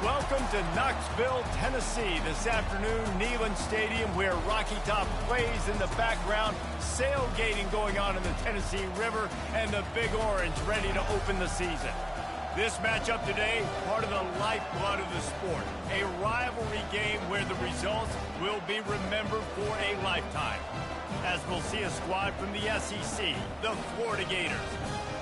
Welcome to Knoxville, Tennessee. This afternoon, Neyland Stadium, where Rocky Top plays in the background, sailgating going on in the Tennessee River, and the Big Orange ready to open the season. This matchup today, part of the lifeblood of the sport. A rivalry game where the results will be remembered for a lifetime. As we'll see a squad from the SEC, the Florida Gators,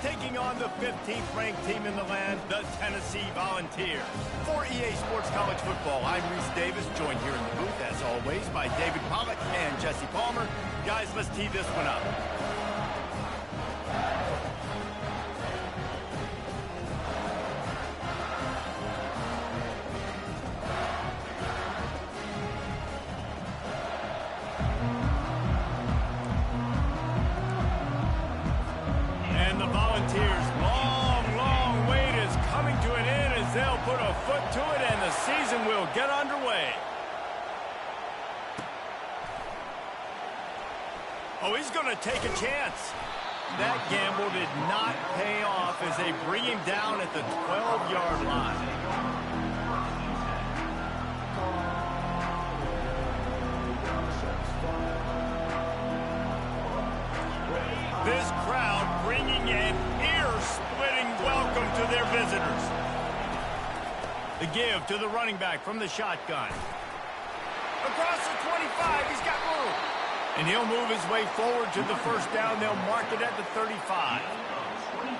taking on the 15th ranked team in the land, the Tennessee Volunteers. For EA Sports College Football, I'm Reese Davis, joined here in the booth, as always, by David Pollack and Jesse Palmer. Guys, let's tee this one up. They'll put a foot to it, and the season will get underway. Oh, he's going to take a chance. That gamble did not pay off as they bring him down at the 12-yard line. This crowd bringing an ear-splitting welcome to their visitors. The give to the running back from the shotgun. Across the 25, he's got room. And he'll move his way forward to the first down. They'll mark it at the 35.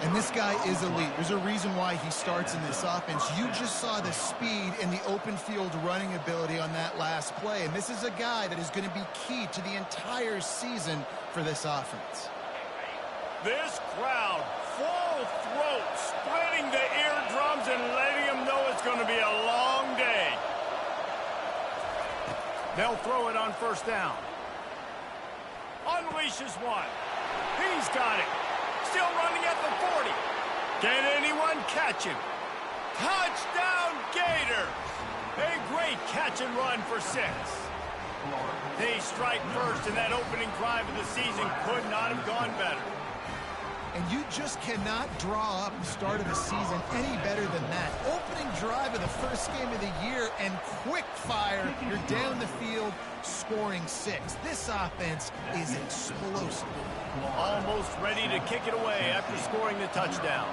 And this guy is elite. There's a reason why he starts in this offense. You just saw the speed and the open field running ability on that last play. And this is a guy that is going to be key to the entire season for this offense. This crowd, full throat, splitting the eardrums and letting them know it's going to be a long day. They'll throw it on first down. Unleashes one. He's got it. Still running at the 40. Can anyone catch him? Touchdown, Gators! A great catch and run for 6. They strike first, and that opening drive of the season could not have gone better. And you just cannot draw up the start of the season any better than that. Opening drive of the first game of the year and quick fire. You're down the field scoring 6. This offense is explosive. Almost ready to kick it away after scoring the touchdown.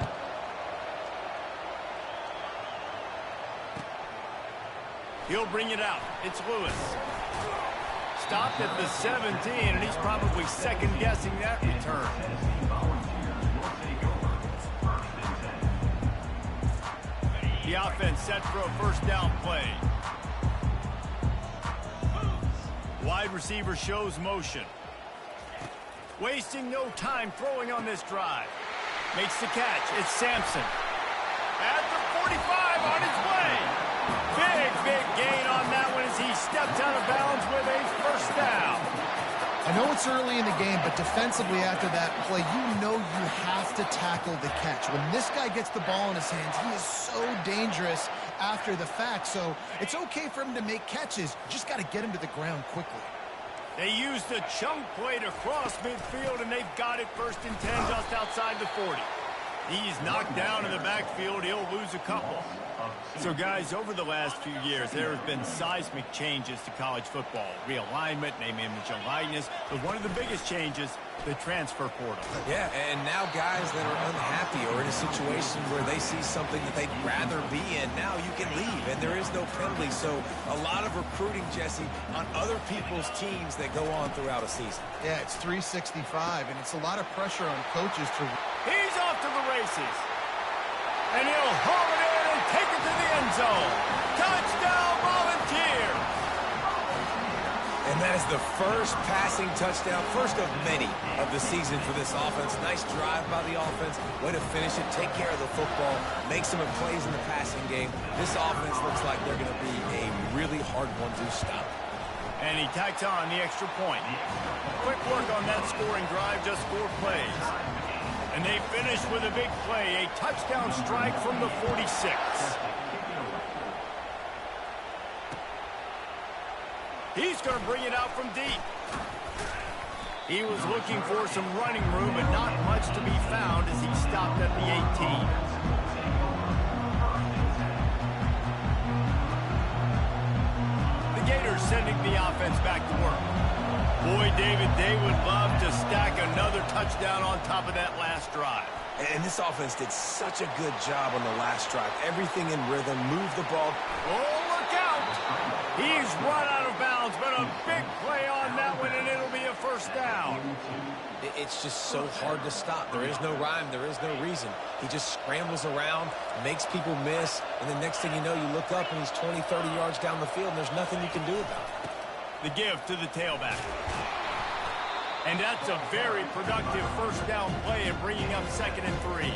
He'll bring it out. It's Lewis. Stopped at the 17, and he's probably second-guessing that return. The offense set for a first down play. Wide receiver shows motion. Wasting no time throwing on this drive. Makes the catch. It's Sampson. At the 45 on his way. Big gain on that one as he stepped out of bounds with a first down. I know it's early in the game, but defensively after that play, you know you have to tackle the catch. When this guy gets the ball in his hands, he is so dangerous after the fact. So it's okay for him to make catches. Just got to get him to the ground quickly. They used the chunk play to cross midfield, and they've got it first and 10 just outside the 40. He's knocked down in the backfield. He'll lose a couple. So, guys, over the last few years, there have been seismic changes to college football. Realignment, name, image, and likeness. But one of the biggest changes, the transfer portal. Yeah, and now guys that are unhappy or in a situation where they see something that they'd rather be in, now you can leave, and there is no penalty. So a lot of recruiting, Jesse, on other people's teams that go on throughout a season. Yeah, it's 365, and it's a lot of pressure on coaches to... He's off to the races. And he'll haul it in and take it to the end zone. Touchdown, Volunteers! And that is the first passing touchdown, first of many of the season for this offense. Nice drive by the offense. Way to finish it, take care of the football, make some plays in the passing game. This offense looks like they're going to be a really hard one to stop. And he tacks on the extra point. Quick work on that scoring drive, just 4 plays. And they finish with a big play, a touchdown strike from the 46. He's going to bring it out from deep. He was looking for some running room, but not much to be found as he stopped at the 18. offense back to work. Boy, David, they would love to stack another touchdown on top of that last drive. And this offense did such a good job on the last drive. Everything in rhythm, move the ball. Oh, look out! He's run out of bounds, but a big play on that one, and it'll be a first down. It's just so hard to stop. There is no rhyme. There is no reason. He just scrambles around, makes people miss, and the next thing you know, you look up and he's 20, 30 yards down the field, and there's nothing you can do about it. The give to the tailback. And that's a very productive first down play in bringing up 2nd and 3.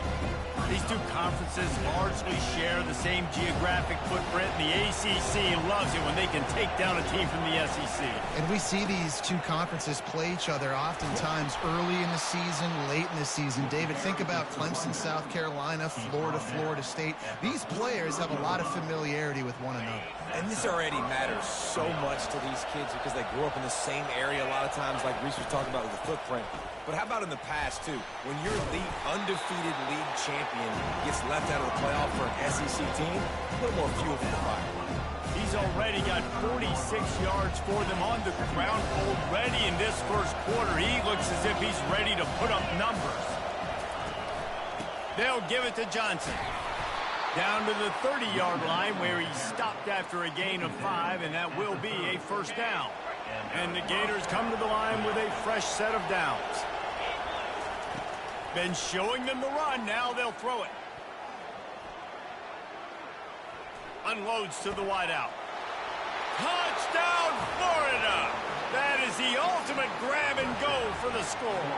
These two conferences largely share the same geographic footprint, and the ACC loves it when they can take down a team from the SEC. And we see these two conferences play each other oftentimes early in the season, late in the season. David, think about Clemson, South Carolina, Florida, Florida State. These players have a lot of familiarity with one another. And this already matters so much to these kids because they grew up in the same area a lot of times, like Reese was talking about with the footprint. But how about in the past, too? When your undefeated league champion gets left out of the playoff for an SEC team, a little more fuel for the fire. He's already got 46 yards for them on the ground already in this first quarter. He looks as if he's ready to put up numbers. They'll give it to Johnson. Down to the 30-yard line where he stopped after a gain of 5, and that will be a first down. And the Gators come to the line with a fresh set of downs. Been showing them the run, now they'll throw it. Unloads to the wideout. Touchdown, Florida! That is the ultimate grab and go for the score.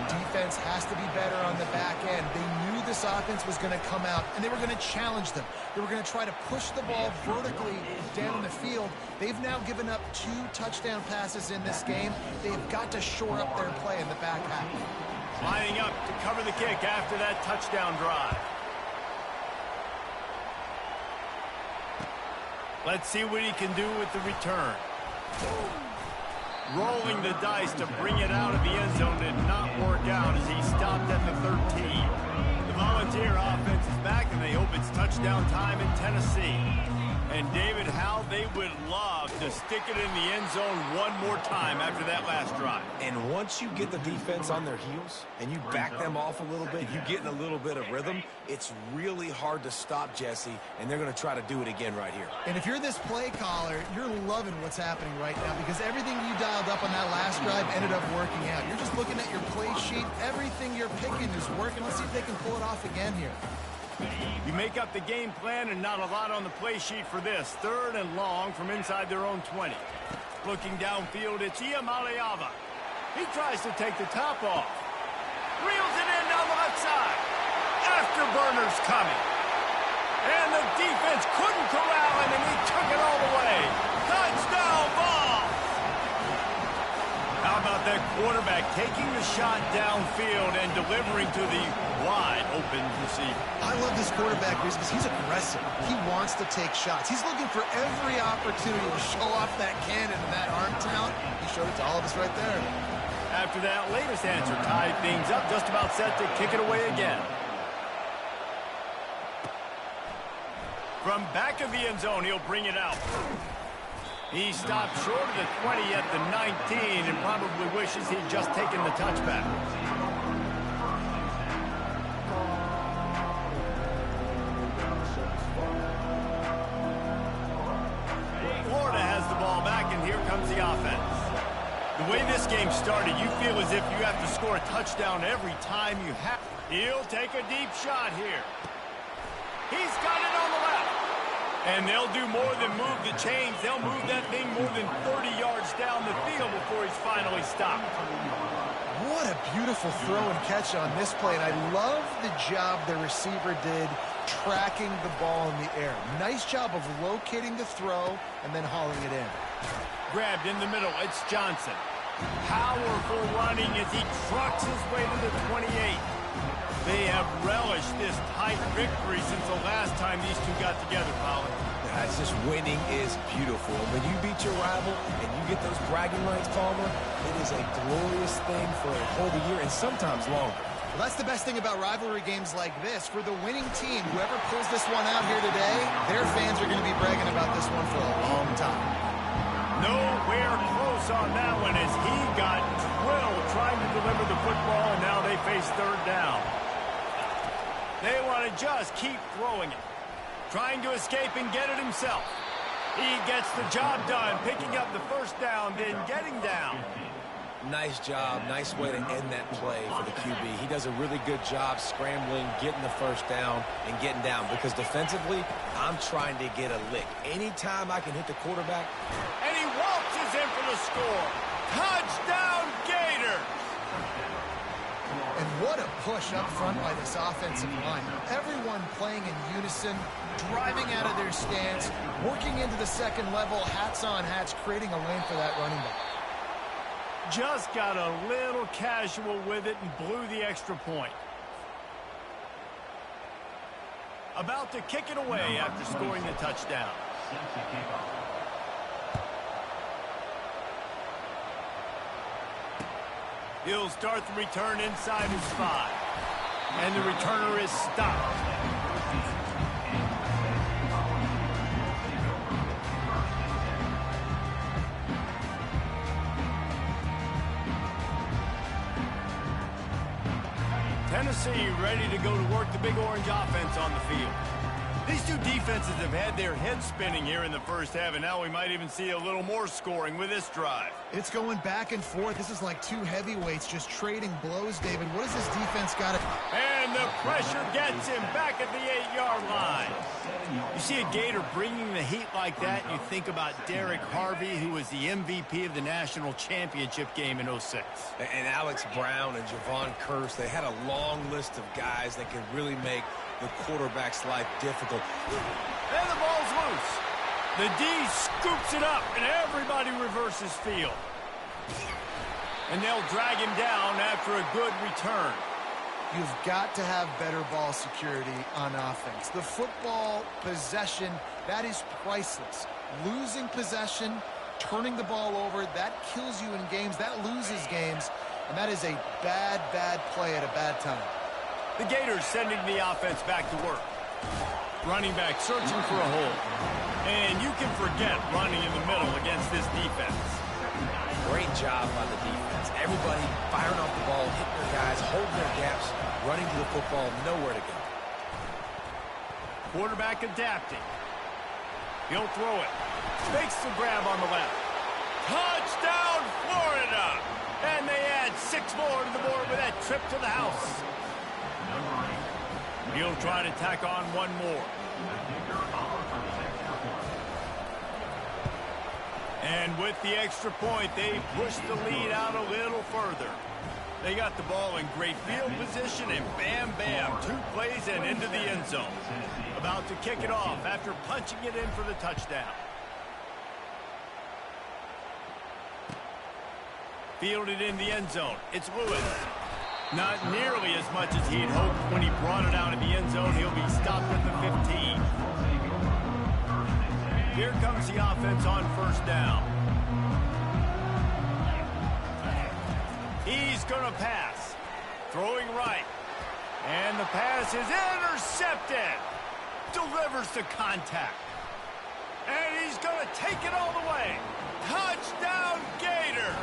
Defense has to be better on the back end. They knew this offense was going to come out, and they were going to challenge them. They were going to try to push the ball vertically down the field. They've now given up 2 touchdown passes in this game. They've got to shore up their play in the back half. Lining up to cover the kick after that touchdown drive. Let's see what he can do with the return. Rolling the dice to bring it out of the end zone did not work out as he stopped at the 13. The Volunteer offense is back, and they hope it's touchdown time in Tennessee. And David, how they would love to stick it in the end zone one more time after that last drive. And once you get the defense on their heels and you back them off a little bit, you get in a little bit of rhythm, it's really hard to stop Jesse, and they're going to try to do it again right here. And if you're this play caller, you're loving what's happening right now because everything you dialed up on that last drive ended up working out. You're just looking at your play sheet. Everything you're picking is working. Let's see if they can pull it off again here. You make up the game plan and not a lot on the play sheet for this. 3rd and long from inside their own 20. Looking downfield, it's Iamaleava. He tries to take the top off. Reels it in down the left side. Afterburner's coming. And the defense couldn't corral him, and he took it all the way. Touchdown ball! How about that quarterback taking the shot downfield and delivering to the wide open receiver? I love this quarterback because he's aggressive. He wants to take shots. He's looking for every opportunity to show off that cannon and that arm talent. He showed it to all of us right there. After that latest answer tied things up, just about set to kick it away again. From back of the end zone, he'll bring it out. He stopped short of the 20 at the 19 and probably wishes he'd just taken the touchback. Florida has the ball back, and here comes the offense. The way this game started, you feel as if you have to score a touchdown every time you have. He'll take a deep shot here. He's got it on the left. And they'll do more than move the chains. They'll move that thing more than 30 yards down the field before he's finally stopped. What a beautiful throw and catch on this play. And I love the job the receiver did tracking the ball in the air. Nice job of locating the throw and then hauling it in. Grabbed in the middle. It's Johnson. Powerful running as he trucks his way to the 28. They have relished this tight victory since the last time these two got together, Colin. Guys, just winning is beautiful. When you beat your rival and you get those bragging rights, Palmer, it is a glorious thing for a whole year and sometimes longer. Well, that's the best thing about rivalry games like this. For the winning team, whoever pulls this one out here today, their fans are going to be bragging about this one for a long time. nowhere close on that one as he got drilled trying to deliver the football, and now they face third down. They want to just keep throwing it, trying to escape and get it himself. He gets the job done, picking up the first down, then getting down. Nice job. Nice way to end that play for the QB. He does a really good job scrambling, getting the first down, and getting down. Because defensively, I'm trying to get a lick. Anytime I can hit the quarterback. And he waltzes in for the score. Touchdown, Gators! And what a push up front by this offensive line. Everyone playing in unison, driving out of their stance, working into the second level, hats on hats, creating a lane for that running back. Just got a little casual with it and blew the extra point. About to kick it away after scoring the touchdown. He'll start the return inside his 5. And the returner is stopped. Tennessee ready to go to work the Big Orange offense on the field. These two defenses have had their heads spinning here in the first half, and now we might even see a little more scoring with this drive. It's going back and forth. This is like two heavyweights just trading blows, David. What does this defense got to... And the pressure gets him back at the 8-yard line. You see a Gator bringing the heat like that, and you think about Derek Harvey, who was the MVP of the national championship game in '06. And Alex Brown and Javon Curse, they had a long list of guys that could really make the quarterback's life difficult. And the ball's loose. The D scoops it up, and everybody reverses field. And they'll drag him down after a good return. You've got to have better ball security on offense. The football possession, that is priceless. Losing possession, turning the ball over, that kills you in games, that loses games, and that is a bad, bad play at a bad time. The Gators sending the offense back to work. Running back searching for a hole. And you can forget running in the middle against this defense. Great job by the defense. Everybody firing off the ball, hitting their guys, holding their gaps, running to the football, nowhere to go. Quarterback adapting. He'll throw it. Fakes the grab on the left. Touchdown, Florida! And they add 6 more to the board with that trip to the house. He'll try to tack on one more. And with the extra point, they push the lead out a little further. They got the ball in great field position, and bam, bam, 2 plays and into the end zone. About to kick it off after punching it in for the touchdown. Fielded in the end zone. It's Lewis. Not nearly as much as he'd hoped when he brought it out of the end zone. He'll be stopped at the 15. Here comes the offense on first down. He's going to pass. Throwing right. And the pass is intercepted. Delivers the contact. And he's going to take it all the way. Touchdown, Gators.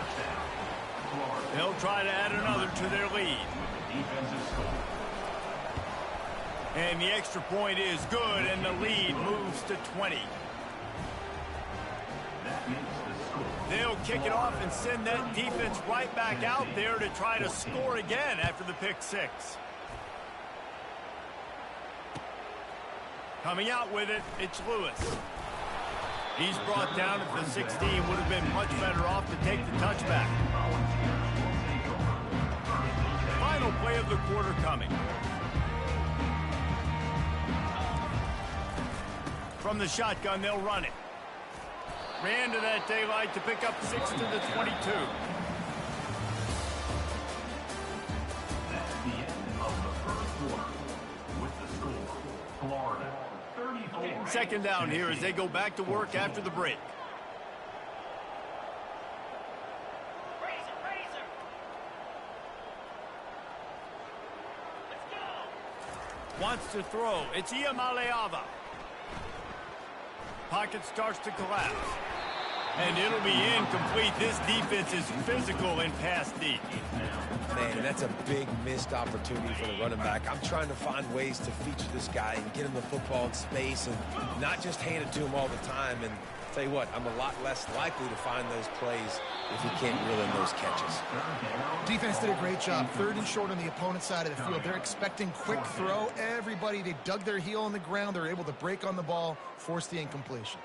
They'll try to add another to their lead. And the extra point is good, and the lead moves to 20. They'll kick it off and send that defense right back out there to try to score again after the pick 6. Coming out with it, it's Lewis. He's brought down at the 16. Would have been much better off to take the touchback. Final play of the quarter coming. From the shotgun, they'll run it. Ran to that daylight to pick up 6 to the 22. That's the end of the first quarter. With the score, Florida 34. Second down here as they go back to work after the break. Wants to throw. It's Iamaleava. Pocket starts to collapse. And it'll be incomplete. This defense is physical and pass deep. Man, that's a big missed opportunity for the running back. I'm trying to find ways to feature this guy and get him the football in space and not just hand it to him all the time. And tell you what, I'm a lot less likely to find those plays if he can't reel in those catches. Defense did a great job. 3rd and short on the opponent's side of the field. They're expecting quick throw. Everybody, they dug their heel on the ground. They're able to break on the ball, force the incompletion.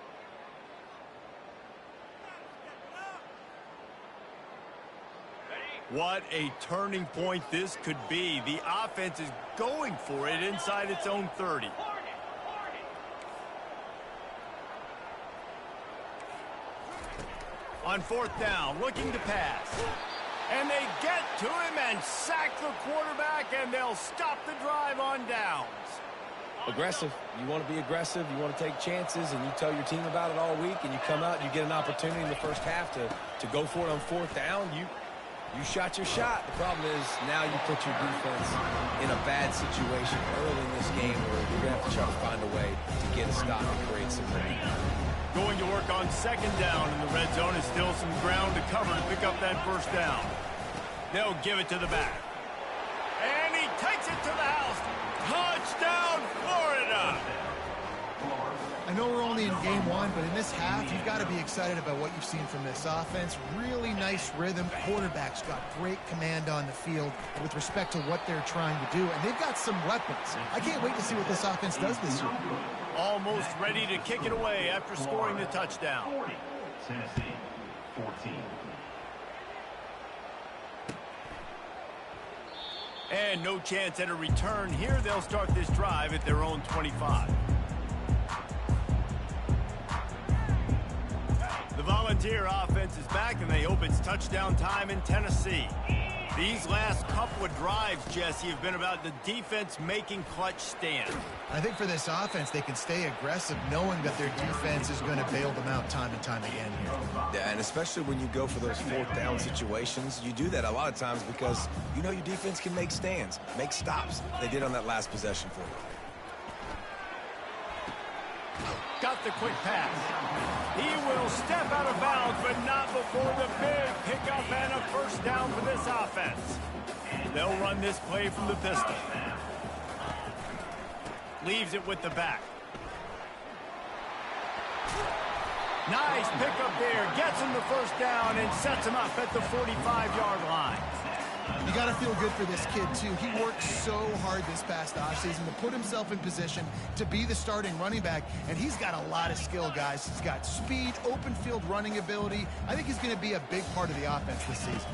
What a turning point this could be. The offense is going for it inside its own 30. On 4th down, looking to pass. And they get to him and sack the quarterback, and they'll stop the drive on downs. Aggressive. You want to be aggressive. You want to take chances, and you tell your team about it all week, and you come out and you get an opportunity in the first half to go for it on 4th down. You shot your shot. The problem is now you put your defense in a bad situation early in this game where you're going to have to try to find a way to get a stop and create some lead. Going to work on 2nd down in the red zone is still some ground to cover to pick up that 1st down. They'll give it to the back. And he takes it to the house. Touchdown, Florida! I know we're only in game 1, but in this half, you've got to be excited about what you've seen from this offense. Really nice rhythm. Quarterback's got great command on the field with respect to what they're trying to do, and they've got some weapons. I can't wait to see what this offense does this year. Almost ready to kick it away after scoring the touchdown. 40, Tennessee, 14. And no chance at a return here. They'll start this drive at their own 25. The Volunteer offense is back, and they hope it's touchdown time in Tennessee. These last couple of drives, Jesse, have been about the defense making clutch stands. I think for this offense, they can stay aggressive knowing that their defense is going to bail them out time and time again here. Yeah, and especially when you go for those 4th down situations, you do that a lot of times because you know your defense can make stands, make stops. They did on that last possession for you. Got the quick pass. He will step out of bounds, but not before the big pickup and a 1st down for this offense. They'll run this play from the pistol. Leaves it with the back. Nice pickup there. Gets him the 1st down and sets him up at the 45-yard line. You got to feel good for this kid, too. He worked so hard this past offseason to put himself in position to be the starting running back, and he's got a lot of skill, guys. He's got speed, open field running ability. I think he's going to be a big part of the offense this season.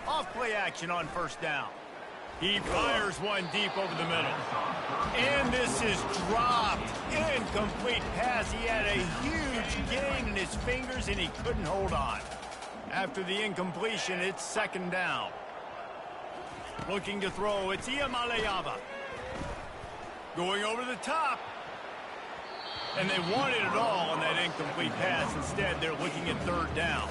Off play action on 1st down. He fires one deep over the middle. And this is dropped. Incomplete pass. He had a huge gain in his fingers, and he couldn't hold on. After the incompletion, it's 2nd down. Looking to throw, it's Iamaleava. Going over the top. And they wanted it all on that incomplete pass. Instead, they're looking at 3rd down.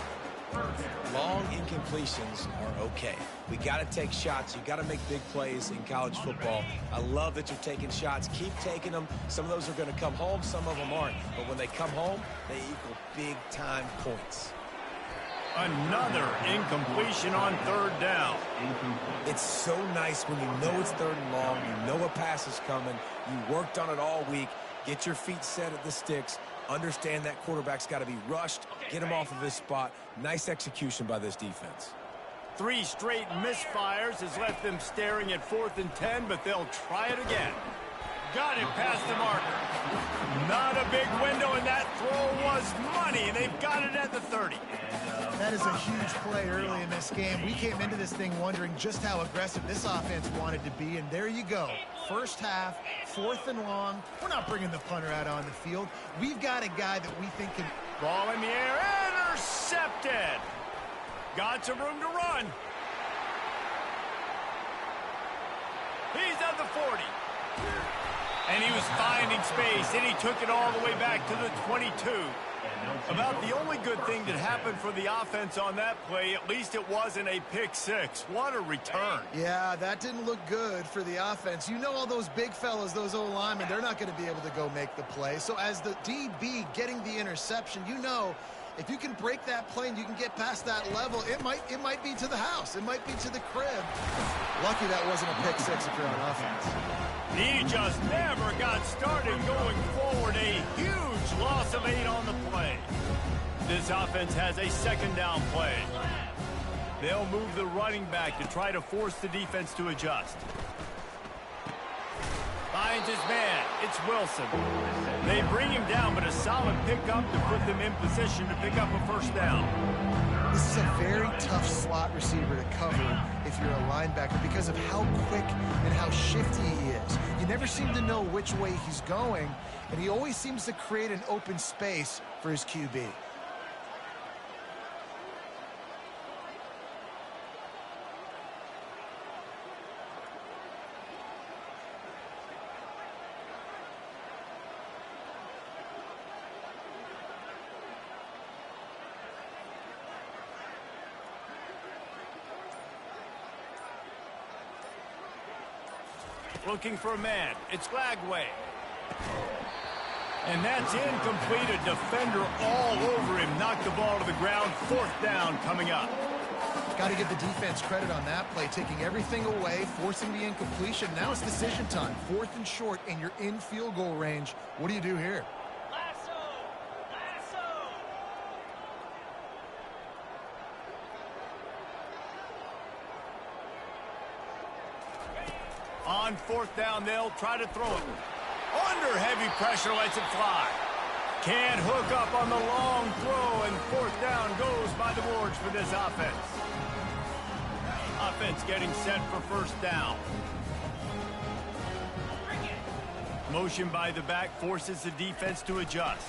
Long incompletions are okay. We got to take shots. You got to make big plays in college football. I love that you're taking shots. Keep taking them. Some of those are going to come home. Some of them aren't. But when they come home, they equal big-time points. Another incompletion on 3rd down. It's so nice when you know it's 3rd and long. You know a pass is coming. You worked on it all week. Get your feet set at the sticks. Understand that quarterback's got to be rushed. Get him off of his spot. Nice execution by this defense. 3 straight misfires has left them staring at 4th and 10, but they'll try it again. Got it past the marker. Not a big window, and that throw was money, and they've got it at the 30. That is a huge play early in this game. We came into this thing wondering just how aggressive this offense wanted to be, and there you go. 1st half, 4th and long. We're not bringing the punter out on the field. We've got a guy that we think can... Ball in the air, intercepted. Got some room to run. He's at the 40. And he was finding space, and he took it all the way back to the 22. About the only good thing that happened for the offense on that play, at least it wasn't a pick 6. What a return. Yeah, that didn't look good for the offense. You know all those big fellas, those O-linemen, they're not going to be able to go make the play. So as the DB getting the interception, you know If you can break that play and you can get past that level, it might be to the house. It might be to the crib. Lucky that wasn't a pick six if you're on offense. He just never got started going forward. A huge loss of 8 on the play. This offense has a second down play. They'll move the running back to try to force the defense to adjust. Finds his man. It's Wilson. They bring him down, but a solid pickup to put them in position to pick up a first down. This is a very tough slot receiver to cover if you're a linebacker because of how quick and how shifty he is. You never seem to know which way he's going, and he always seems to create an open space for his QB. Looking for a man. It's Lagway. And that's incomplete. A defender all over him. Knocked the ball to the ground. Fourth down coming up. Got to give the defense credit on that play, taking everything away, forcing the incompletion. Now it's decision time. 4th and short, and you're in field goal range. What do you do here? On 4th down, they'll try to throw it. Under heavy pressure, lets it fly. Can't hook up on the long throw, and 4th down goes by the boards for this offense. Offense getting set for first down. Motion by the back forces the defense to adjust.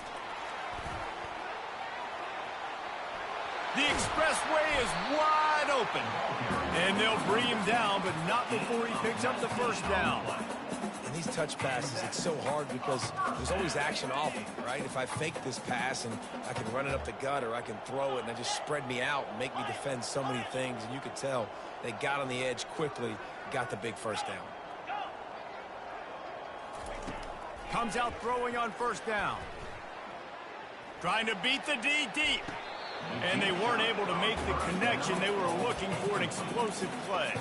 The expressway is wide open. And they'll bring him down, but not before he picks up the first down. And these touch passes, it's so hard because there's always action off of it, right? If I fake this pass and I can run it up the gut or I can throw it and they just spread me out and make me defend so many things. And you could tell they got on the edge quickly, got the big first down. Comes out throwing on first down. Trying to beat the D deep. And they weren't able to make the connection. They were looking for an explosive play.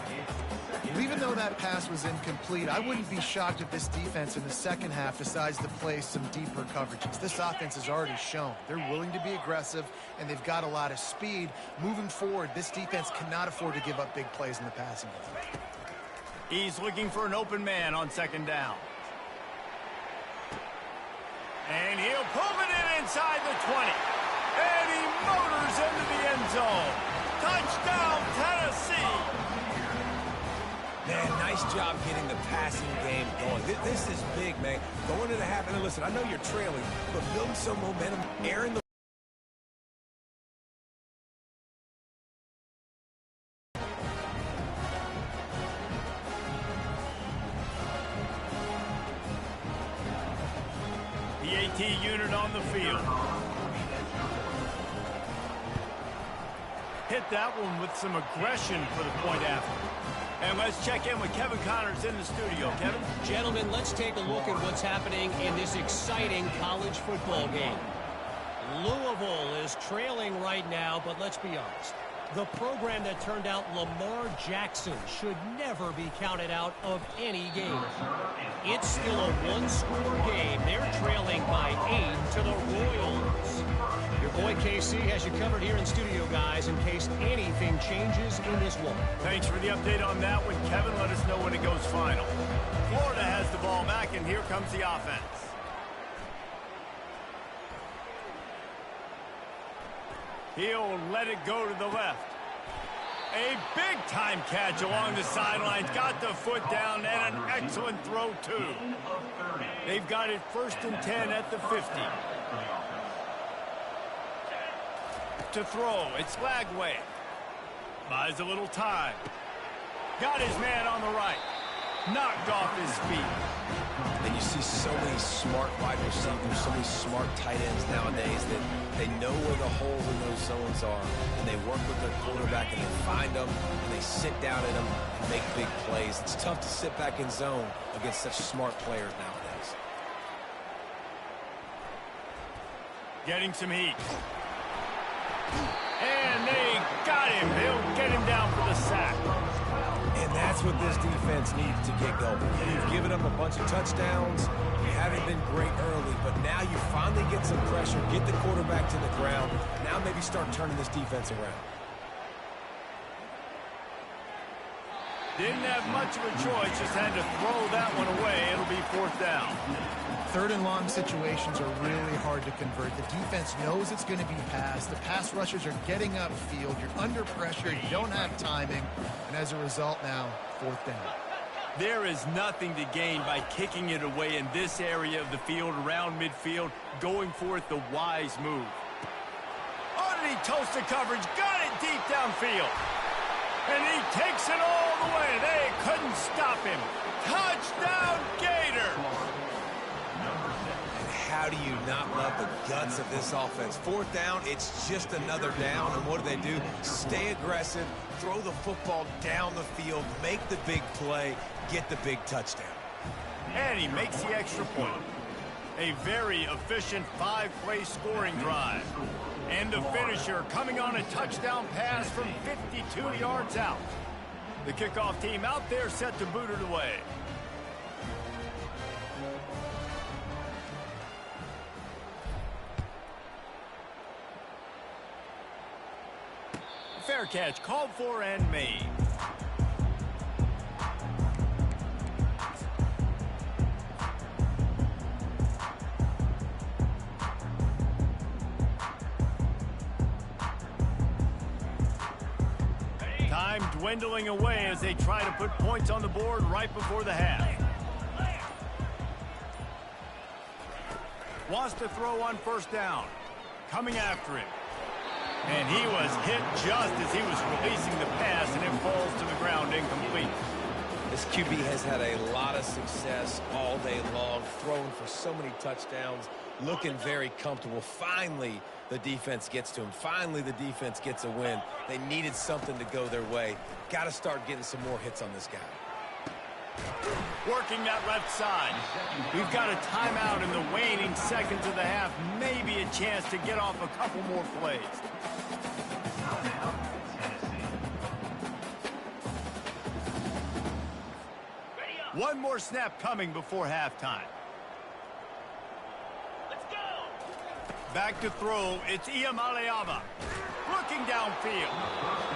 Even though that pass was incomplete, I wouldn't be shocked if this defense in the second half decides to play some deeper coverages. This offense has already shown they're willing to be aggressive, and they've got a lot of speed. Moving forward, this defense cannot afford to give up big plays in the passing game. He's looking for an open man on second down. And he'll pull it in inside the 20. And he motors into the end zone. Touchdown, Tennessee. Man, nice job getting the passing game going. This is big, man. Going into the half, and listen, I know you're trailing, but building some momentum, airing the AT unit on the field. Hit that one with some aggression for the point after. And let's check in with Kevin Connors in the studio. Kevin? Gentlemen, let's take a look at what's happening in this exciting college football game. Louisville is trailing right now, but let's be honest. The program that turned out Lamar Jackson should never be counted out of any game. It's still a one-score game. They're trailing by 8 to the Royals. Your boy KC has you covered here in studio, guys, in case anything changes in this one. Thanks for the update on that one, Kevin. Let us know when it goes final. Florida has the ball back, and here comes the offense. He'll let it go to the left. A big-time catch along the sidelines. Got the foot down, and an excellent throw, too. They've got it 1st and 10 at the 50. To throw, it's Lagway. Buys a little time. Got his man on the right. Knocked off his feet. And you see so many smart wide receivers, so many smart tight ends nowadays that they know where the holes in those zones are, and they work with their quarterback, and they find them, and they sit down in them and make big plays. It's tough to sit back in zone against such smart players nowadays. Getting some heat. And they got him. They'll get him down for the sack. And that's what this defense needs to get going. You've given up a bunch of touchdowns. You haven't been great early, but now you finally get some pressure, get the quarterback to the ground. Now maybe start turning this defense around. Didn't have much of a choice, just had to throw that one away. It'll be 4th down. 3rd and long situations are really hard to convert. The defense knows it's going to be passed. The pass rushers are getting upfield. You're under pressure. You don't have timing. And as a result now, 4th down. There is nothing to gain by kicking it away in this area of the field around midfield, going for it the wise move. Underneath toasted coverage, got it deep downfield. And he takes it all the way. They couldn't stop him. Touchdown, Gators! And how do you not love the guts of this offense? 4th down, it's just another down. And what do? Stay aggressive, throw the football down the field, make the big play, get the big touchdown. And he makes the extra point. A very efficient 5-play scoring drive. And the finisher coming on a touchdown pass from 52 yards out. The kickoff team out there set to boot it away. Fair catch called for and made. Time dwindling away as they try to put points on the board right before the half. Wants to throw on 1st down. Coming after him. And he was hit just as he was releasing the pass, and it falls to the ground incomplete. This QB has had a lot of success all day long, throwing for so many touchdowns, looking very comfortable. Finally, the defense gets to him. Finally, the defense gets a win. They needed something to go their way. Got to start getting some more hits on this guy. Working that left side. We've got a timeout in the waning seconds of the half. Maybe a chance to get off a couple more plays. One more snap coming before halftime. Let's go. Back to throw. It's Iamaleava. Looking downfield.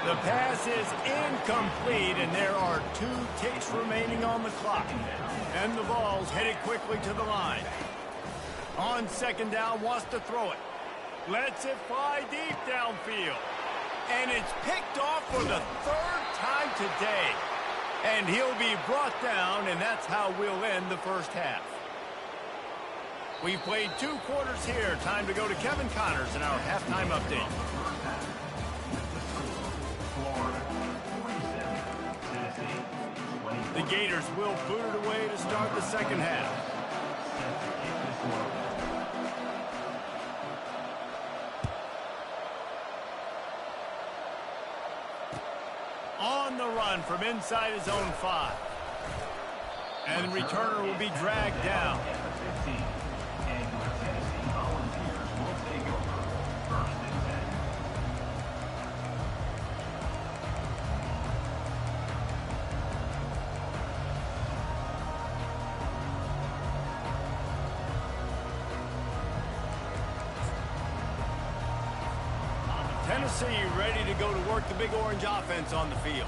The pass is incomplete, and there are 2 ticks remaining on the clock. And the ball's headed quickly to the line. On 2nd down, wants to throw it. Lets it fly deep downfield. And it's picked off for the 3rd time today. And he'll be brought down, and that's how we'll end the 1st half. We've played 2 quarters here. Time to go to Kevin Connors in our halftime update. The Gators will boot it away to start the 2nd half. On the run from inside his own 5. And the returner will be dragged down. Tennessee ready to go to work the Big Orange offense on the field.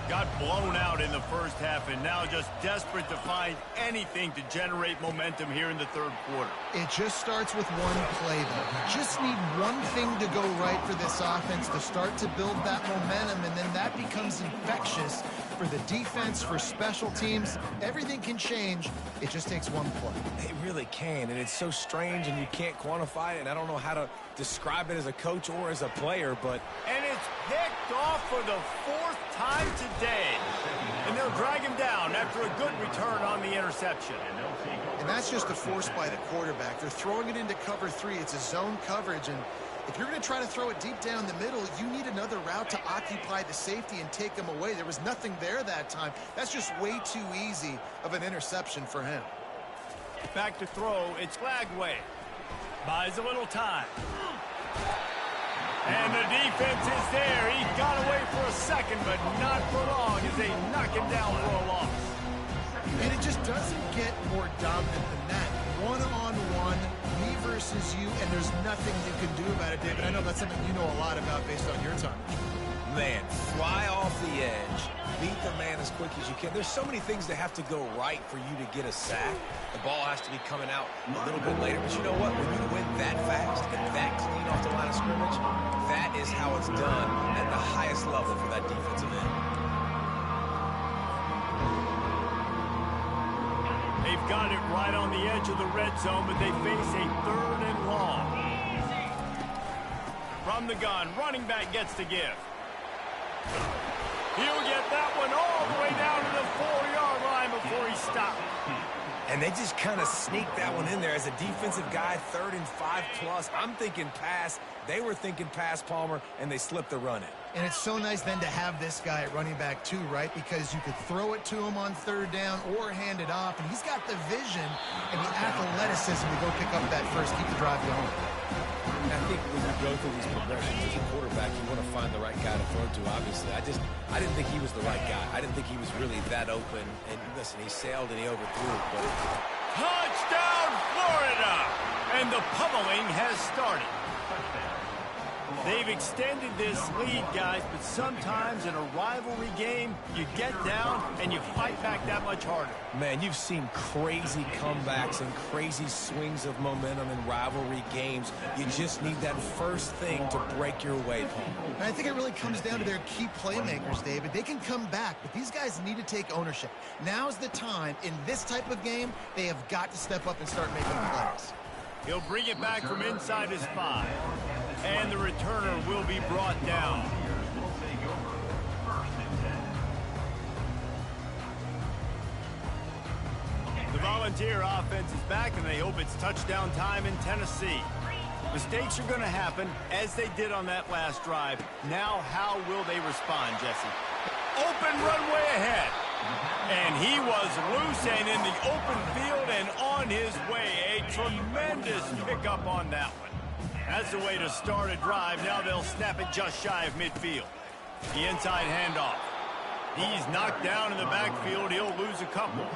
Got blown out in the 1st half and now just desperate to find anything to generate momentum here in the 3rd quarter. It just starts with one play, though. You just need one thing to go right for this offense to start to build that momentum, and then that becomes infectious for the defense, for special teams. Everything can change. It just takes one play. It really can, and it's so strange, and you can't quantify it, and I don't know how to describe it as a coach or as a player, but... And it's picked off for the 4th time today. And they'll drag him down after a good return on the interception. And that's just a force by the quarterback. They're throwing it into cover 3. It's a zone coverage, and if you're going to try to throw it deep down the middle, you need another route to occupy the safety and take him away. There was nothing there that time. That's just way too easy of an interception for him. Back to throw. It's Lagway. Buys a little time. And the defense is there. He got away for a second, but not for long as they knock him down for a loss. And it just doesn't get more dominant than that. One-on-one, me versus you, and there's nothing you can do about it, David. I know that's something you know a lot about based on your time. Man, fly off the edge, beat the man as quick as you can. There's so many things that have to go right for you to get a sack. The ball has to be coming out a little bit later. But you know what? When you win that fast and that clean off the line of scrimmage, that is how it's done at the highest level for that defensive end. They've got it right on the edge of the red zone, but they face a 3rd and long. From the gun, running back gets to give. He'll get that one all the way down to the 4-yard line before he stopped. And they just kind of sneaked that one in there as a defensive guy, 3rd and 5+. I'm thinking pass. They were thinking pass, Palmer, and they slipped the run in. And it's so nice then to have this guy at running back too, right? Because you could throw it to him on 3rd down or hand it off, and he's got the vision and the athleticism to go pick up that first, keep the drive going. And I think when you go through these progressions as a quarterback, you want to find the right guy to throw to, obviously. I didn't think he was the right guy. I didn't think he was really that open. And listen, he sailed and he overthrew. But Touchdown, Florida! And the pummeling has started. They've extended this lead, guys, but sometimes in a rivalry game, you get down and you fight back that much harder. Man, you've seen crazy comebacks and crazy swings of momentum in rivalry games. You just need that first thing to break your way, Paul. And I think it really comes down to their key playmakers, David. They can come back, but these guys need to take ownership. Now's the time. In this type of game, they have got to step up and start making plays. He'll bring it back from inside his 5. And the returner will be brought down. The Volunteer offense is back, and they hope it's touchdown time in Tennessee. Mistakes are going to happen, as they did on that last drive. Now, how will they respond, Jesse? Open runway ahead. And he was loose and in the open field and on his way. A tremendous pickup on that one. That's the way to start a drive. Now they'll snap it just shy of midfield. The inside handoff. He's knocked down in the backfield. He'll lose a couple.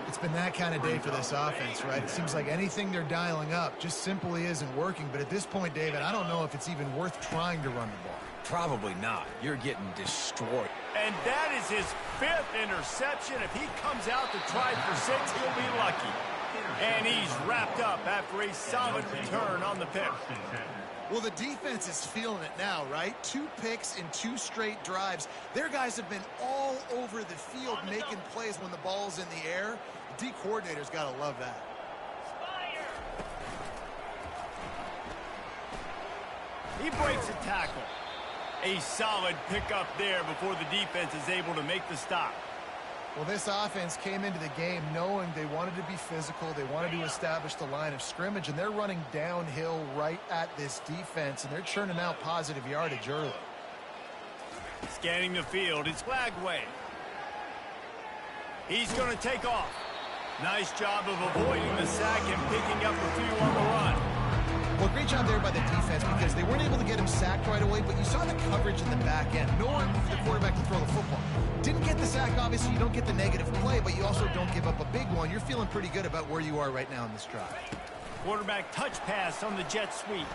It's been that kind of day for this offense, right? It seems like anything they're dialing up just simply isn't working. But at this point, David, I don't know if it's even worth trying to run the ball. Probably not. You're getting destroyed. And that is his 5th interception. If he comes out to try for 6, he'll be lucky. And he's wrapped up after a solid return on the pick. Well, the defense is feeling it now, right? 2 picks in 2 straight drives. Their guys have been all over the field making plays when the ball's in the air. The D coordinator's got to love that. He breaks a tackle. A solid pickup there before the defense is able to make the stop. Well, this offense came into the game knowing they wanted to be physical. They wanted to establish the line of scrimmage, and they're running downhill right at this defense, and they're churning out positive yardage early. Scanning the field, it's Flagway. He's going to take off. Nice job of avoiding the sack and picking up a few on the run. Well, great job there by the defense because they weren't able to get him sacked right away, but you saw the coverage in the back end. Nowhere for the quarterback to throw the football. Didn't get the sack, obviously. You don't get the negative play, but you also don't give up a big one. You're feeling pretty good about where you are right now in this drive. Quarterback touch pass on the jet sweep.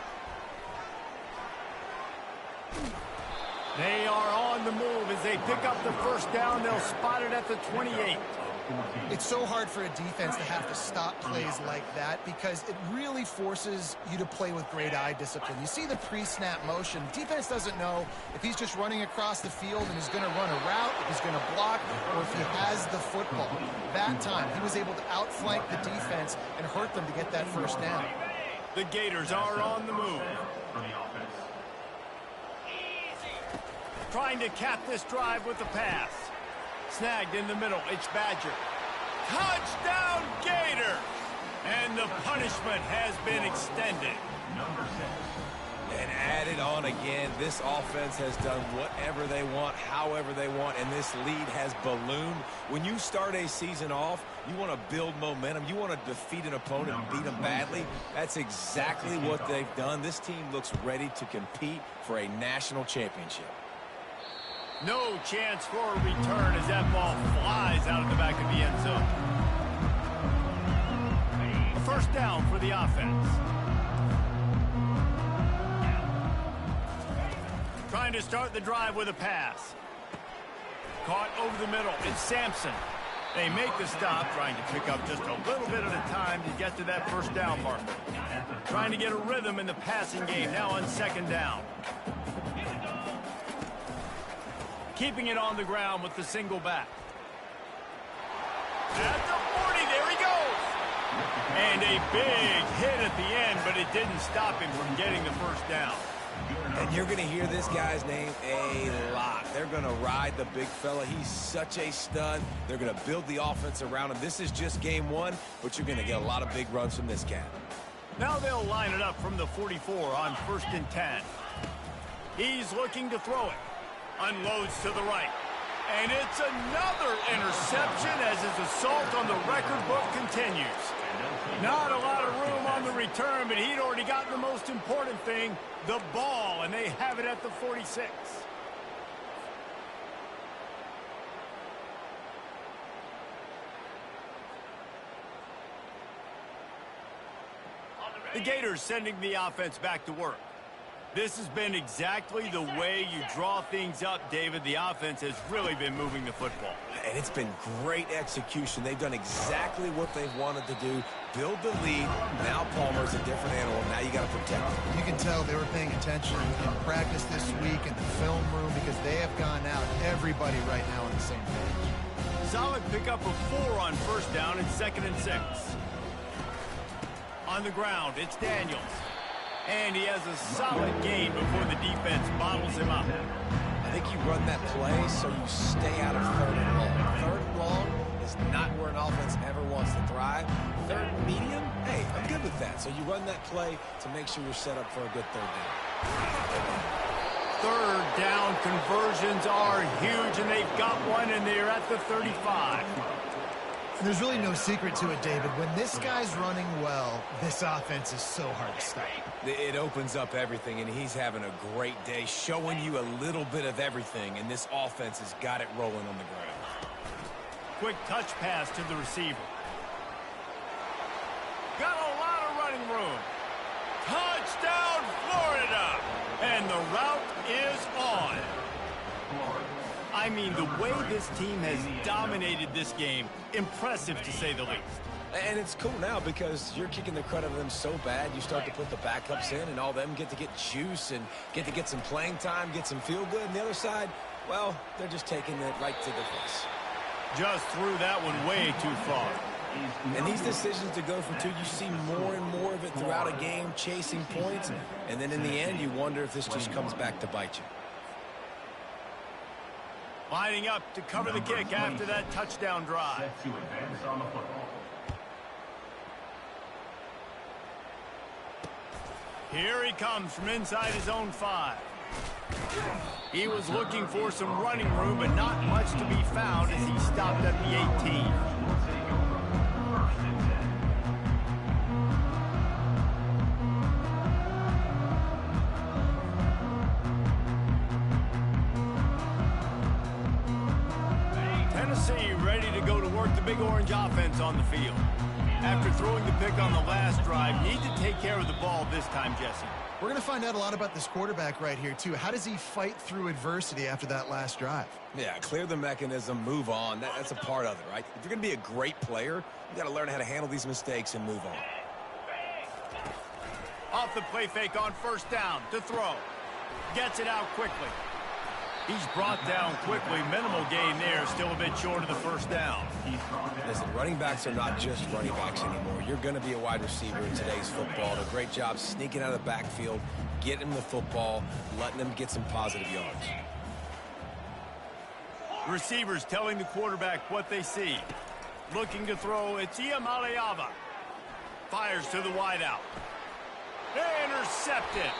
They are on the move as they pick up the first down. They'll spot it at the 28. It's so hard for a defense to have to stop plays like that because it really forces you to play with great eye discipline. You see the pre-snap motion. Defense doesn't know if he's just running across the field and is going to run a route, if he's going to block, or if he has the football. That time, he was able to outflank the defense and hurt them to get that first down. The Gators are on the move. Trying to cap this drive with the pass. Snagged in the middle, it's Badger. Touchdown, Gator! And the punishment has been extended. And add it on again. This offense has done whatever they want, however they want, and this lead has ballooned. When you start a season off, you want to build momentum. You want to defeat an opponent and beat them badly. That's exactly what they've done. This team looks ready to compete for a national championship. No chance for a return as that ball flies out of the back of the end zone. A first down for the offense. Trying to start the drive with a pass. Caught over the middle. It's Sampson. They make the stop, trying to pick up just a little bit at a time to get to that first down marker. Trying to get a rhythm in the passing game, now on second down. Keeping it on the ground with the single back. At the 40, there he goes. And a big hit at the end, but it didn't stop him from getting the first down. And you're going to hear this guy's name a lot. They're going to ride the big fella. He's such a stud. They're going to build the offense around him. This is just game one, but you're going to get a lot of big runs from this cat. Now they'll line it up from the 44 on 1st and 10. He's looking to throw it. Unloads to the right. And it's another interception as his assault on the record book continues. Not a lot of room on the return, but he'd already gotten the most important thing, the ball, and they have it at the 46. The Gators sending the offense back to work. This has been exactly the way you draw things up, David. The offense has really been moving the football. And it's been great execution. They've done exactly what they've wanted to do. Build the lead. Now Palmer's a different animal. Now you got to protect him. You can tell they were paying attention in practice this week in the film room because they have gone out, everybody right now on the same page. Solid pickup of 4 on first down and 2nd and 6. On the ground, it's Daniels. And he has a solid gain before the defense bottles him up. I think you run that play so you stay out of 3rd and long. 3rd and long is not where an offense ever wants to thrive. 3rd and medium, hey, I'm good with that. So you run that play to make sure you're set up for a good 3rd down. 3rd down conversions are huge, and they've got one, and they're at the 35. And there's really no secret to it, David. When this guy's running well, this offense is so hard to stop. It opens up everything, and he's having a great day, showing you a little bit of everything, and this offense has got it rolling on the ground. Quick touch pass to the receiver. Got a lot of running room. Touchdown, Florida! And the route is on. I mean, the way this team has dominated this game, impressive to say the least. And it's cool now because you're kicking the credit of them so bad, you start to put the backups in, and all them get to get juice and get to get some playing time, get some feel good. And the other side, well, they're just taking it right to the face. Just threw that one way too far. And these decisions to go for 2, you see more and more of it throughout a game, chasing points. And then in the end, you wonder if this just comes back to bite you. Lining up to cover the kick after that touchdown drive. Here he comes from inside his own 5. He was looking for some running room, but not much to be found as he stopped at the 18. Tennessee ready to go to work the Big Orange offense on the field. After throwing the pick on the last drive, need to take care of the ball this time, Jesse. We're going to find out a lot about this quarterback right here, too. How does he fight through adversity after that last drive? Yeah, clear the mechanism, move on. That's a part of it, right? If you're going to be a great player, you got to learn how to handle these mistakes and move on. Off the play fake on first down to throw. Gets it out quickly. He's brought down quickly. Minimal gain there. Still a bit short of the first down. Listen, running backs are not just running backs anymore. You're going to be a wide receiver in today's football. A great job sneaking out of the backfield, getting the football, letting them get some positive yards. Receivers telling the quarterback what they see. Looking to throw. It's Iamaleava. Fires to the wideout. Intercepted.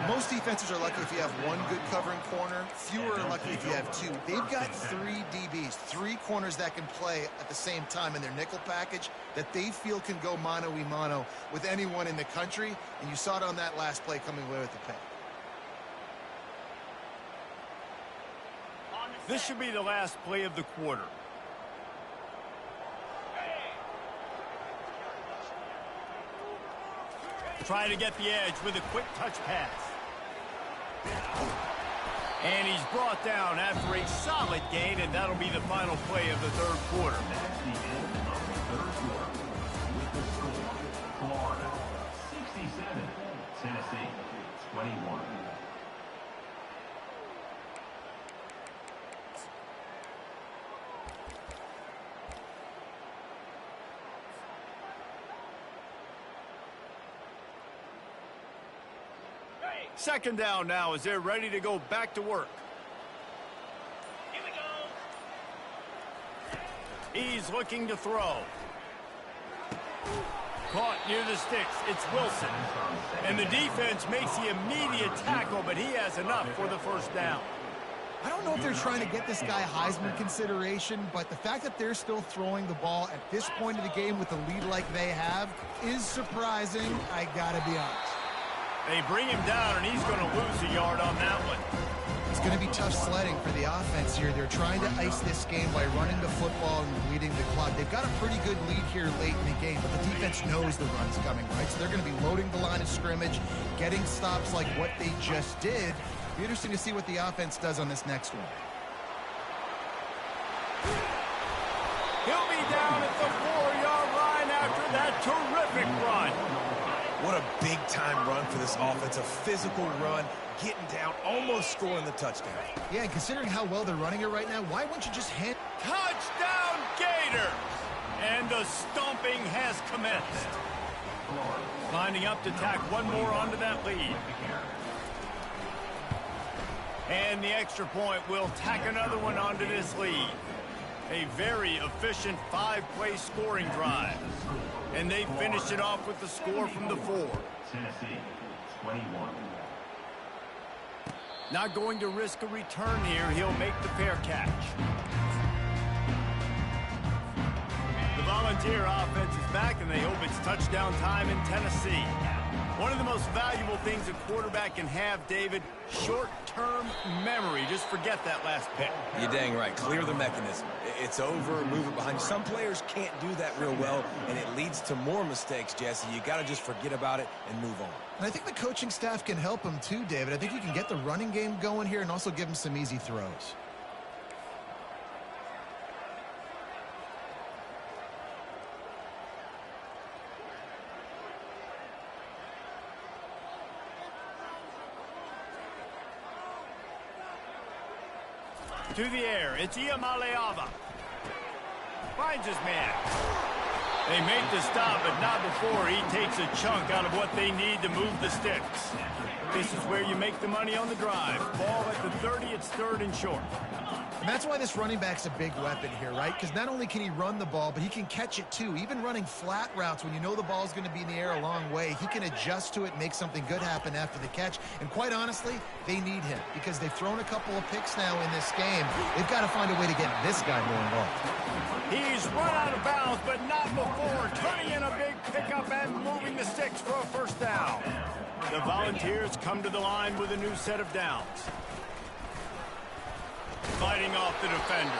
Most defenses are lucky if you have one good covering corner. Fewer are lucky if you have two. They've got 3 DBs, 3 corners that can play at the same time in their nickel package that they feel can go mano-a-mano with anyone in the country, and you saw it on that last play coming away with the pick. This should be the last play of the quarter. Trying to get the edge with a quick touch pass. And he's brought down after a solid gain, and that'll be the final play of the third quarter. That's the end of the third quarter. With the score, Florida 67, Tennessee 21. Second down now as they're ready to go back to work. Here we go. He's looking to throw. Caught near the sticks. It's Wilson. And the defense makes the immediate tackle, but he has enough for the first down. I don't know if they're trying to get this guy Heisman consideration, but the fact that they're still throwing the ball at this point of the game with a lead like they have is surprising, I gotta be honest. They bring him down, and he's going to lose a yard on that one. It's going to be tough sledding for the offense here. They're trying to ice this game by running the football and bleeding the clock. They've got a pretty good lead here late in the game, but the defense knows the run's coming, right? So they're going to be loading the line of scrimmage, getting stops like what they just did. Be interesting to see what the offense does on this next one. He'll be down at the 4-yard line after that terrific run. What a big-time run for this offense. A physical run, getting down, almost scoring the touchdown. Yeah, and considering how well they're running it right now, why wouldn't you just hand... Touchdown, Gators! And the stomping has commenced. Lining up to tack one more onto that lead. And the extra point will tack another one onto this lead. A very efficient 5-play scoring drive. And they finished it off with the score from the 4. Tennessee 21. Not going to risk a return here. He'll make the fair catch. The Volunteer offense is back, and they hope it's touchdown time in Tennessee. One of the most valuable things a quarterback can have, David, short-term memory. Just forget that last pick. You're dang right. Clear the mechanism. It's over, move it behind you. Some players can't do that real well, and it leads to more mistakes, Jesse. You got to just forget about it and move on. And I think the coaching staff can help him too, David. I think you can get the running game going here and also give him some easy throws. To the air, it's Iamaleava. Finds his man. They make the stop, but not before he takes a chunk out of what they need to move the sticks. This is where you make the money on the drive. Ball at the 30, it's 3rd and short. And that's why this running back's a big weapon here, right? Because not only can he run the ball, but he can catch it too. Even running flat routes when you know the ball's going to be in the air a long way, he can adjust to it, make something good happen after the catch. And quite honestly, they need him because they've thrown a couple of picks now in this game. They've got to find a way to get this guy more involved. He's run out of bounds, but not before turning in a big pickup and moving the sticks for a first down. The Volunteers come to the line with a new set of downs. Fighting off the defender.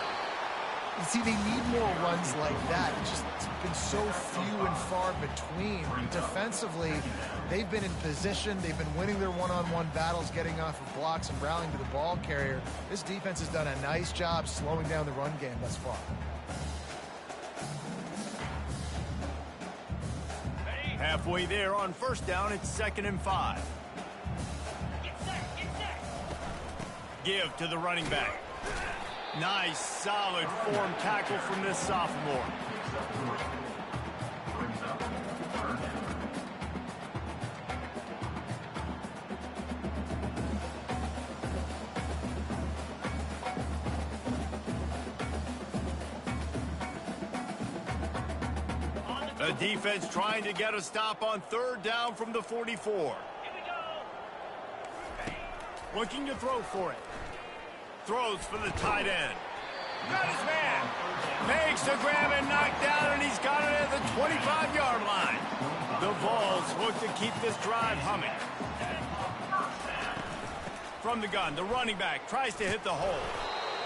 You see, they need more runs like that. It's just been so few and far between. Defensively, they've been in position. They've been winning their one-on-one battles, getting off of blocks and rallying to the ball carrier. This defense has done a nice job slowing down the run game thus far. Halfway there on first down, it's 2nd and 5. Give to the running back. Nice, solid form tackle from this sophomore. The defense trying to get a stop on third down from the 44. Looking to throw for it. Throws for the tight end. Got his man. Makes the grab and knocked down, and he's got it at the 25-yard line. The Vols look to keep this drive humming. From the gun, the running back tries to hit the hole.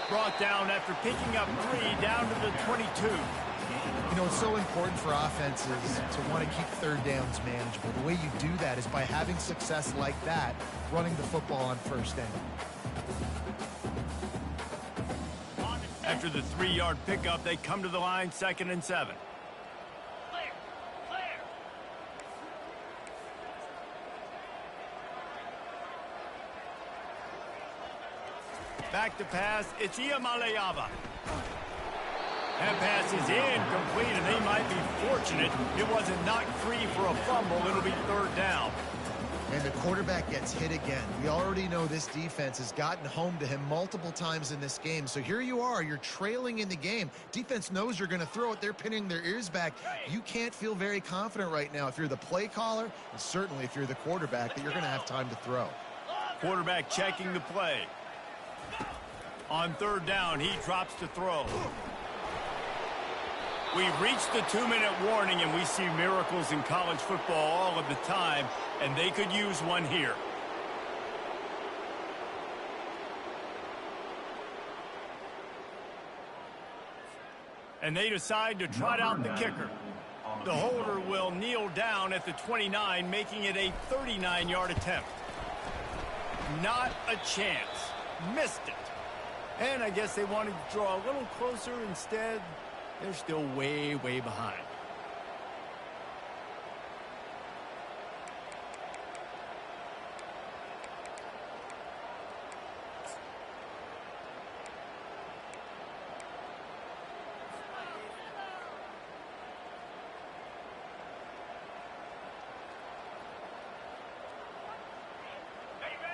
Brought down after picking up 3 down to the 22. You know, it's so important for offenses to want to keep third downs manageable. The way you do that is by having success like that, running the football on first down. After the 3-yard pickup, they come to the line, 2nd and 7. Back to pass, it's Iamaleava. That pass is incomplete, and they might be fortunate it wasn't knocked free for a fumble. It'll be 3rd down. And the quarterback gets hit again. We already know this defense has gotten home to him multiple times in this game. So here you are, you're trailing in the game. Defense knows you're going to throw it. They're pinning their ears back. You can't feel very confident right now if you're the play caller, and certainly if you're the quarterback, that you're going to have time to throw. Quarterback checking the play. On 3rd down, he drops to throw. We've reached the 2-minute warning, and we see miracles in college football all of the time, and they could use one here. And they decide to trot out the kicker. The holder will kneel down at the 29, making it a 39-yard attempt. Not a chance. Missed it. And I guess they wanted to draw a little closer. Instead, they're still way, way behind.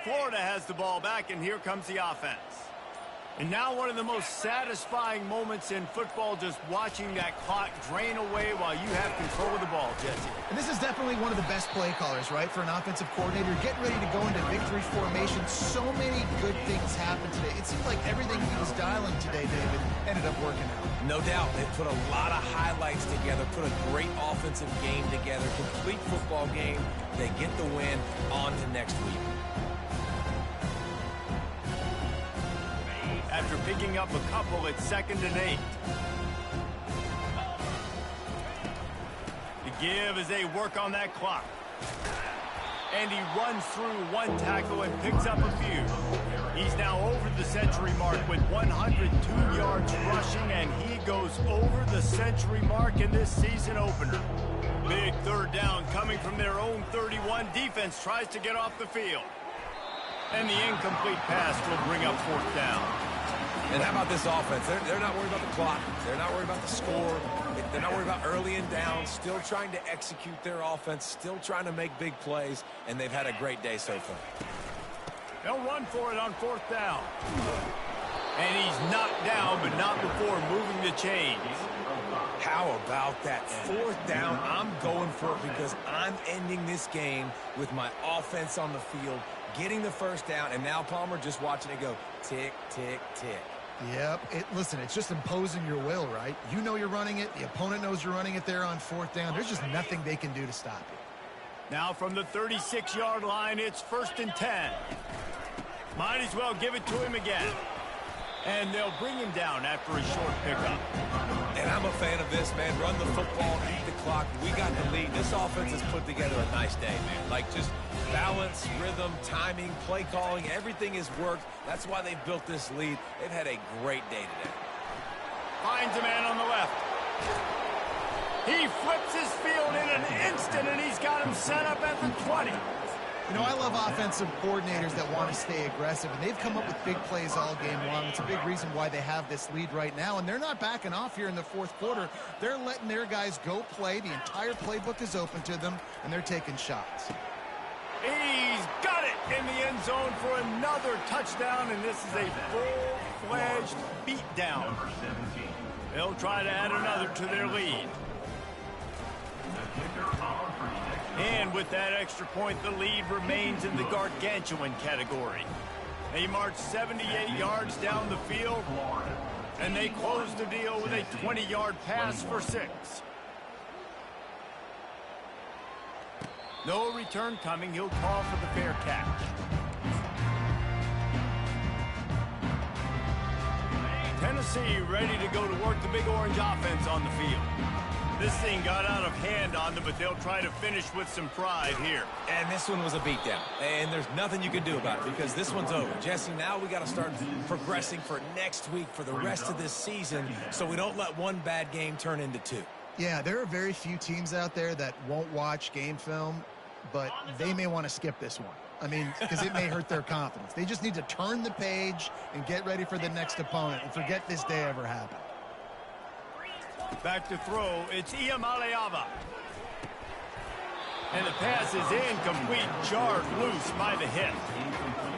Florida has the ball back, and here comes the offense. And now one of the most satisfying moments in football, just watching that clock drain away while you have control of the ball, Jesse. And this is definitely one of the best play callers, right, for an offensive coordinator. Getting ready to go into victory formation. So many good things happened today. It seemed like everything he was dialing today, David, ended up working out. No doubt. They put a lot of highlights together, put a great offensive game together, complete football game. They get the win. On to next week. After picking up a couple, it's 2nd and 8. The give as they work on that clock. And he runs through one tackle and picks up a few. He's now over the century mark with 102 yards rushing, and he goes over the century mark in this season opener. Big 3rd down coming from their own 31. Defense tries to get off the field. And the incomplete pass will bring up 4th down. And how about this offense? They're not worried about the clock. They're not worried about the score. They're not worried about early and down. Still trying to execute their offense. Still trying to make big plays. And they've had a great day so far. They'll run for it on 4th down. And he's knocked down, but not before moving the chains. How about that 4th down? I'm going for it because I'm ending this game with my offense on the field, getting the 1st down, and now Palmer just watching it go tick, tick, tick. Yep. Listen, it's just imposing your will, right? You know you're running it. The opponent knows you're running it there on 4th down. There's just nothing they can do to stop you. Now from the 36-yard line, it's 1st and 10. Might as well give it to him again. And they'll bring him down after a short pickup. And I'm a fan of this, man. Run the football, eat the clock. We got the lead. This offense has put together a nice day, man. Like just balance, rhythm, timing, play calling, everything has worked. That's why they've built this lead. They've had a great day today. Finds a man on the left. He flips his field in an instant, and he's got him set up at the 20. You know, I love offensive coordinators that want to stay aggressive, and they've come up with big plays all game long. It's a big reason why they have this lead right now, and they're not backing off here in the 4th quarter. They're letting their guys go play. The entire playbook is open to them, and they're taking shots. He's got it in the end zone for another touchdown, and this is a full-fledged beatdown. They'll try to add another to their lead. And with that extra point, the lead remains in the gargantuan category. They march 78 yards down the field, and they close the deal with a 20-yard pass for 6. No return coming. He'll call for the fair catch. Tennessee ready to go to work the Big Orange offense on the field. This thing got out of hand on them, but they'll try to finish with some pride here. And this one was a beatdown. And there's nothing you can do about it because this one's over. Jesse, now we got to start progressing for next week, for the rest of this season, so we don't let one bad game turn into 2. Yeah, there are very few teams out there that won't watch game film, but they may want to skip this one. I mean, because it may hurt their confidence. They just need to turn the page and get ready for the next opponent and forget this day ever happened. Back to throw, it's Iamaleava. And the pass is incomplete, jarred loose by the hit.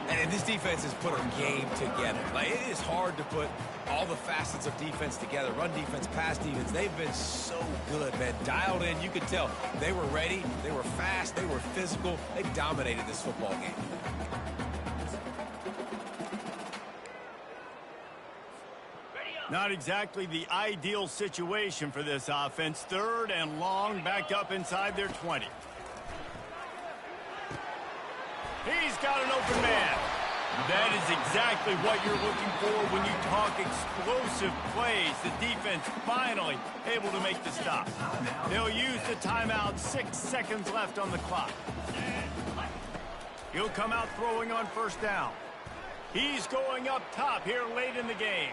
And this defense has put a game together. Like, it is hard to put all the facets of defense together. Run defense, pass defense. They've been so good, man. Dialed in, you could tell. They were ready, they were fast, they were physical. They dominated this football game. Not exactly the ideal situation for this offense. 3rd and long, back up inside their 20. He's got an open man. That is exactly what you're looking for when you talk explosive plays. The defense finally able to make the stop. They'll use the timeout. 6 seconds left on the clock. He'll come out throwing on 1st down. He's going up top here late in the game.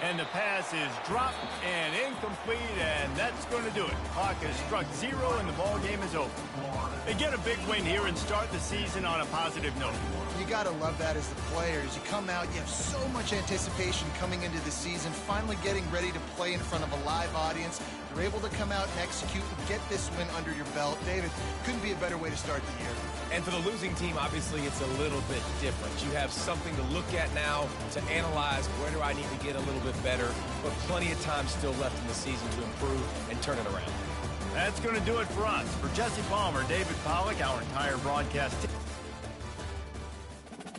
And the pass is dropped and incomplete, and that's going to do it. Clock has struck 0, and the ball game is over. They get a big win here and start the season on a positive note. You got to love that as the players. You come out, you have so much anticipation coming into the season, finally getting ready to play in front of a live audience. You're able to come out and execute and get this win under your belt. David, couldn't be a better way to start the year. And for the losing team, obviously, it's a little bit different. You have something to look at now to analyze where do I need to get a little bit better, but plenty of time still left in the season to improve and turn it around. That's going to do it for us. For Jesse Palmer, David Pollack, our entire broadcast team.